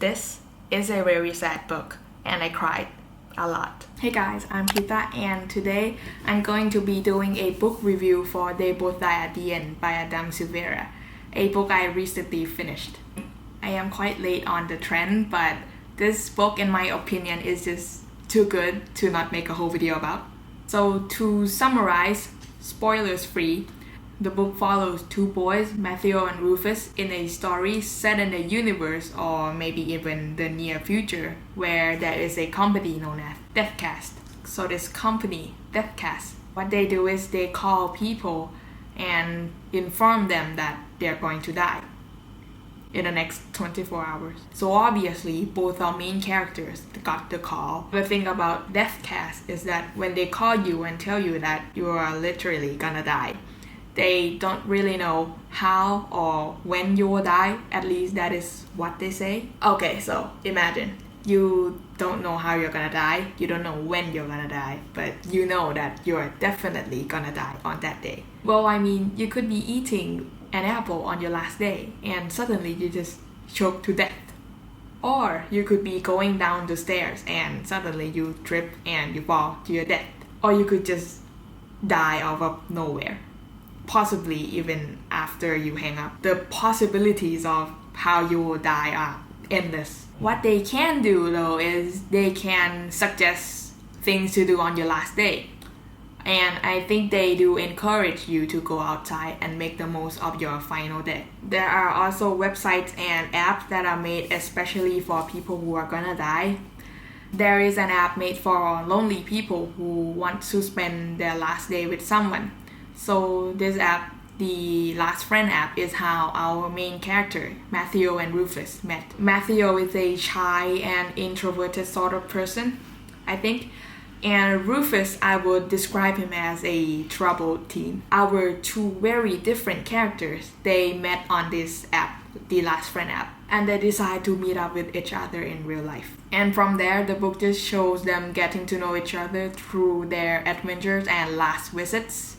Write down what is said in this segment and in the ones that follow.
This is a very sad book and I cried a lot. Hey guys, I'm Kita and today I'm going to be doing a book review for They Both Die at the End by Adam Silvera, a book I recently finished. I am quite late on the trend, but this book in my opinion is just too good to not make a whole video about. So to summarize, spoilers free, the book follows two boys, Matthew and Rufus, in a story set in a universe or maybe even the near future where there is a company known as Deathcast. So this company, Deathcast, what they do is they call people and inform them that they're going to die in the next 24 hours. So obviously both our main characters got the call. The thing about Deathcast is that when they call you and tell you that you are literally gonna die, they don't really know how or when you will die. At least that is what they say. Okay, so imagine you don't know how you're gonna die, you don't know when you're gonna die, but you know that you're definitely gonna die on that day. Well, I mean, you could be eating an apple on your last day and suddenly you just choke to death. Or you could be going down the stairs and suddenly you trip and you fall to your death. Or you could just die out of nowhere. Possibly even after you hang up. The possibilities of how you will die are endless. What they can do though is they can suggest things to do on your last day. And I think they do encourage you to go outside and make the most of your final day. There are also websites and apps that are made especially for people who are gonna die. There is an app made for lonely people who want to spend their last day with someone. So this app, the Last Friend app, is how our main character, Matthew and Rufus, met. Matthew is a shy and introverted sort of person, I think. And Rufus, I would describe him as a troubled teen. Our two very different characters, they met on this app, the Last Friend app, and they decide to meet up with each other in real life. And from there, the book just shows them getting to know each other through their adventures and last visits.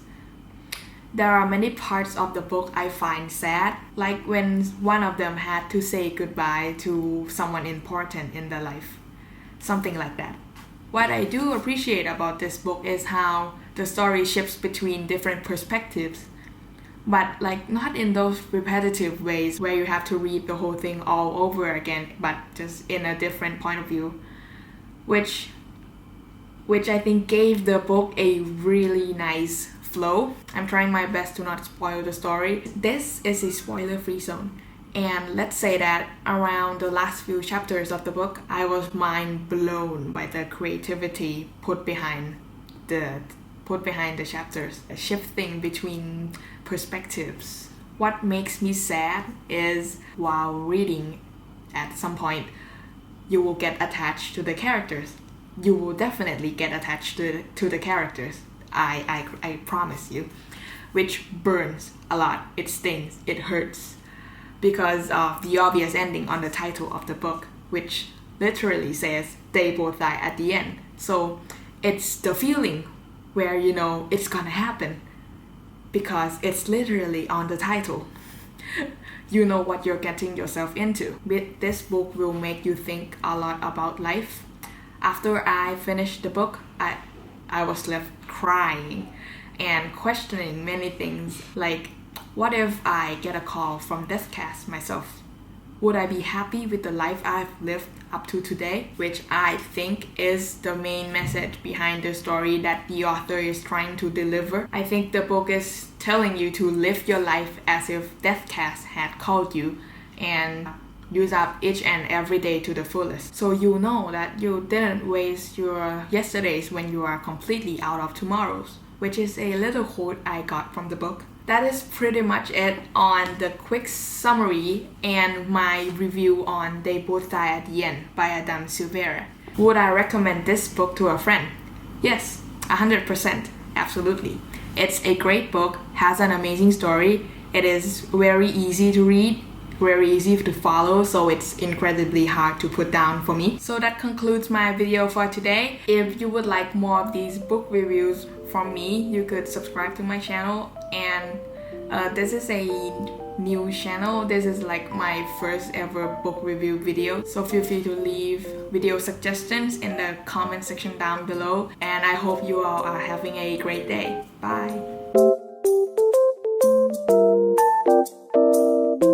There are many parts of the book I find sad, like when one of them had to say goodbye to someone important in their life. Something like that. What I do appreciate about this book is how the story shifts between different perspectives, but like not in those repetitive ways where you have to read the whole thing all over again, but just in a different point of view, which I think gave the book a really nice flow. I'm trying my best to not spoil the story. This is a spoiler-free zone. And let's say that around the last few chapters of the book, I was mind blown by the creativity put behind the chapters, shifting between perspectives. What makes me sad is while reading, at some point, you will get attached to the characters. You will definitely get attached to the characters. I promise you, which burns a lot. It stings, it hurts, because of the obvious ending on the title of the book, which literally says they both die at the end. So it's the feeling where you know it's gonna happen because it's literally on the title. You know what you're getting yourself into. This book will make you think a lot about life. After I finished the book, I was left crying and questioning many things, like what if I get a call from Deathcast myself? Would I be happy with the life I've lived up to today? Which I think is the main message behind the story that the author is trying to deliver. I think the book is telling you to live your life as if Deathcast had called you and use up each and every day to the fullest. So you know that you didn't waste your yesterdays when you are completely out of tomorrows, which is a little quote I got from the book. That is pretty much it on the quick summary and my review on They Both Die at the End by Adam Silvera. Would I recommend this book to a friend? Yes, 100%, absolutely. It's a great book, has an amazing story, it is very easy to read, very easy to follow, so it's incredibly hard to put down for me. So that concludes my video for today. If you would like more of these book reviews from me, you could subscribe to my channel, and this is a new channel. This is like my first ever book review video, so feel free to leave video suggestions in the comment section down below, and I hope you all are having a great day. Bye!